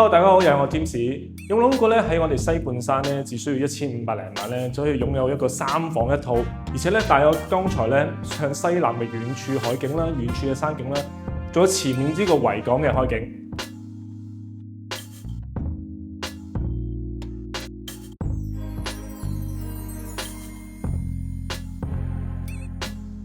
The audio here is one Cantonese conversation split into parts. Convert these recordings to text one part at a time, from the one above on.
Hello， 大家好，又係我 James。有冇諗過咧？喺我哋西半山咧，只需要1500零萬咧，就可以擁有一個3房一套，而且咧帶有剛才咧向西南嘅遠處海景啦、遠處嘅山景啦，仲有前面呢個維港嘅海景。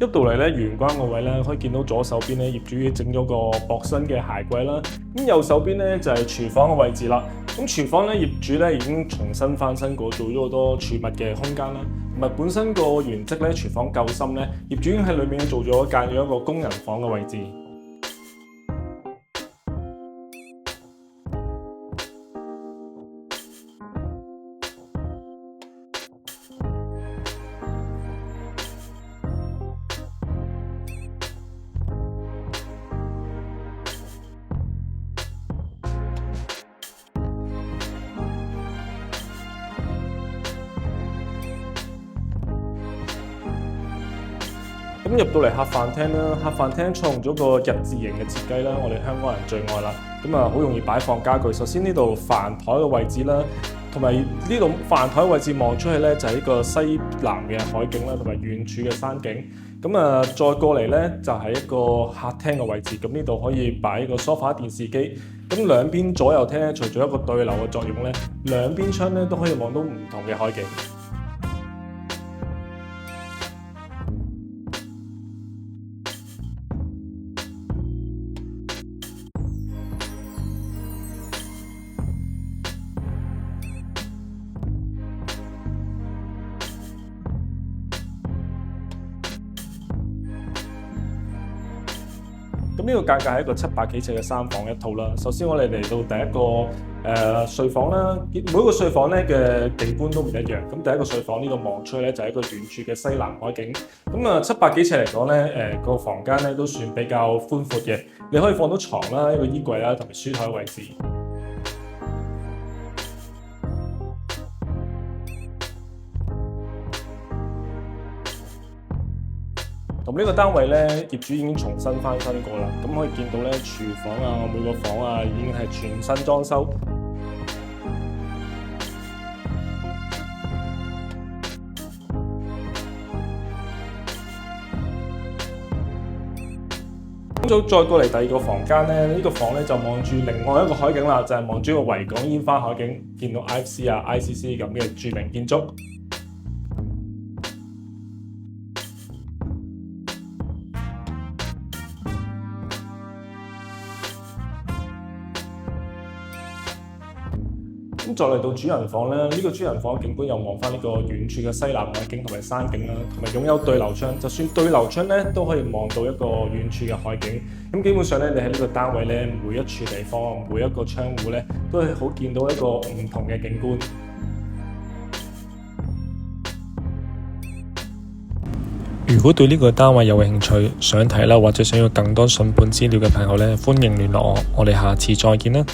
入到嚟咧，玄關個位咧，可以見到左手邊咧，業主已經整咗個薄身嘅鞋櫃啦。咁右手邊咧就係廚房嘅位置啦。咁廚房咧，業主咧已經重新翻新過，做咗好多儲物嘅空間啦。同埋本身個原則咧，廚房夠深咧，業主已經喺裏面做咗間咗一個工人房嘅位置。咁入到嚟客飯廳啦，客飯廳採用咗個日字形嘅設計啦，我哋香港人最愛啦。咁啊，好容易擺放家具。首先呢度飯台嘅位置啦，同埋呢度飯台嘅位置望出去咧，就係一個西南嘅海景啦，同埋遠處嘅山景。咁啊，再過嚟咧就係一個客廳嘅位置。咁呢度可以擺一個梳化、電視機。咁兩邊左右廳咧，除咗一個對流嘅作用咧，兩邊窗咧都可以望到唔同嘅海景。咁呢個價格係一個700幾尺嘅3房一套啦。首先我哋嚟到第一個睡房啦，每一個睡房咧嘅景觀都唔一樣。咁第一個睡房呢度望出去咧就係一個遠處嘅西南海景。咁啊700幾尺嚟講咧，個房間咧都算比較寬闊嘅，你可以放到床啦、一個衣櫃啦同埋書台位置。咁呢個單位咧，業主已經重新翻新過啦。咁可以見到咧，廚房啊，每個房啊，已經係全新裝修。咁再過嚟第二個房間咧，呢個房咧就望住另外一個海景啦，就係望住個維港煙花海景，見到 IFC 啊、ICC 咁嘅著名建築。咁再嚟到主人房咧，呢個主人房景觀又望翻呢個遠處嘅西南海景同埋山景啦，同埋擁有對流窗，就算對流窗咧都可以望到一個遠處嘅海景。咁基本上咧，你喺呢個單位咧，每一處地方、每一個窗戶咧，都係好見到一個唔同嘅景觀。如果對呢個單位有興趣、想睇啦，或者想要更多筍盤資料嘅朋友咧，歡迎聯絡我，我哋下次再見啦。